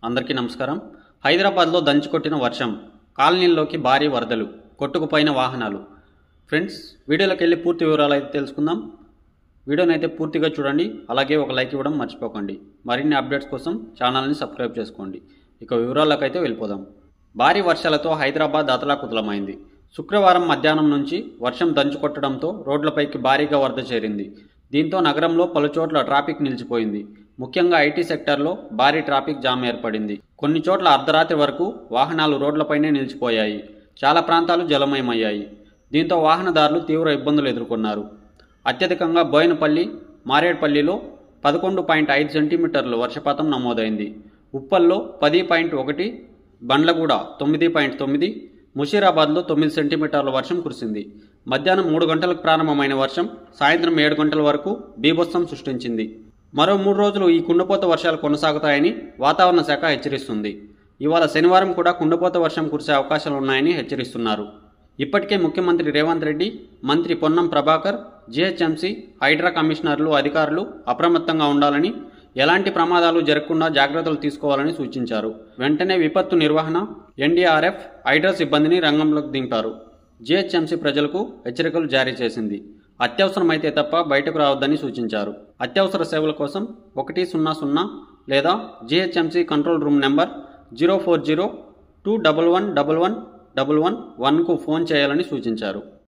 అందరికీ నమస్కారం. హైదరాబాద్లో దంచుకొట్టిన వర్షం, కాలనీల్లోకి భారీ వరదలు, కొట్టుకుపోయిన వాహనాలు. ఫ్రెండ్స్, వీడియోలోకి వెళ్ళి పూర్తి వివరాలు అయితే తెలుసుకుందాం. వీడియోని అయితే పూర్తిగా చూడండి, అలాగే ఒక లైక్ ఇవ్వడం మర్చిపోకండి. మరిన్ని అప్డేట్స్ కోసం ఛానల్ని సబ్స్క్రైబ్ చేసుకోండి. ఇక వివరాల్లోకి అయితే వెళ్ళిపోదాం. భారీ వర్షాలతో హైదరాబాద్ అతలాకుతలమైంది. శుక్రవారం మధ్యాహ్నం నుంచి వర్షం దంచుకొట్టడంతో రోడ్లపైకి భారీగా వరద చేరింది. దీంతో నగరంలో పలుచోట్ల ట్రాఫిక్ నిలిచిపోయింది. ముఖ్యంగా ఐటీ సెక్టార్లో భారీ ట్రాఫిక్ జామ్ ఏర్పడింది. కొన్ని చోట్ల అర్ధరాత్రి వరకు వాహనాలు రోడ్లపైనే నిలిచిపోయాయి. చాలా ప్రాంతాలు జలమయమయ్యాయి. దీంతో వాహనదారులు తీవ్ర ఇబ్బందులు ఎదుర్కొన్నారు. అత్యధికంగా బోయినపల్లి, మారేడ్పల్లిలో 11.5 సెంటీమీటర్లు వర్షపాతం నమోదైంది. ఉప్పల్లో 10.1, బండ్లగూడ 9.9, ముషీరాబాద్లో 9 సెంటీమీటర్ల వర్షం కురిసింది. మధ్యాహ్నం 3 గంటలకు ప్రారంభమైన వర్షం సాయంత్రం 7 గంటల వరకు బీభత్సం సృష్టించింది. మరో 3 రోజులు ఈ కుండపోత వర్షాలు కొనసాగుతాయని వాతావరణ శాఖ హెచ్చరిస్తుంది. ఇవాళ శనివారం కూడా కుండపోత వర్షం కురిసే అవకాశాలున్నాయని హెచ్చరిస్తున్నారు. ఇప్పటికే ముఖ్యమంత్రి రేవంత్ రెడ్డి, మంత్రి పొన్నం ప్రభాకర్, జీహెచ్ఎంసీ, హైడ్రా కమిషనర్లు, అధికారులు అప్రమత్తంగా ఉండాలని, ఎలాంటి ప్రమాదాలు జరగకుండా జాగ్రత్తలు తీసుకోవాలని సూచించారు. వెంటనే విపత్తు నిర్వహణ, ఎన్డీఆర్ఎఫ్, హైడ్రా సిబ్బందిని రంగంలోకి దింపారు. జీహెచ్ఎంసీ ప్రజలకు హెచ్చరికలు జారీ చేసింది. అత్యవసరమైతే తప్ప బయటకు రావద్దని సూచించారు. అత్యవసర సేవల కోసం 100 లేదా జీహెచ్ఎంసీ కంట్రోల్ రూమ్ నెంబర్ 040-211-1111కు ఫోన్ చేయాలని సూచించారు.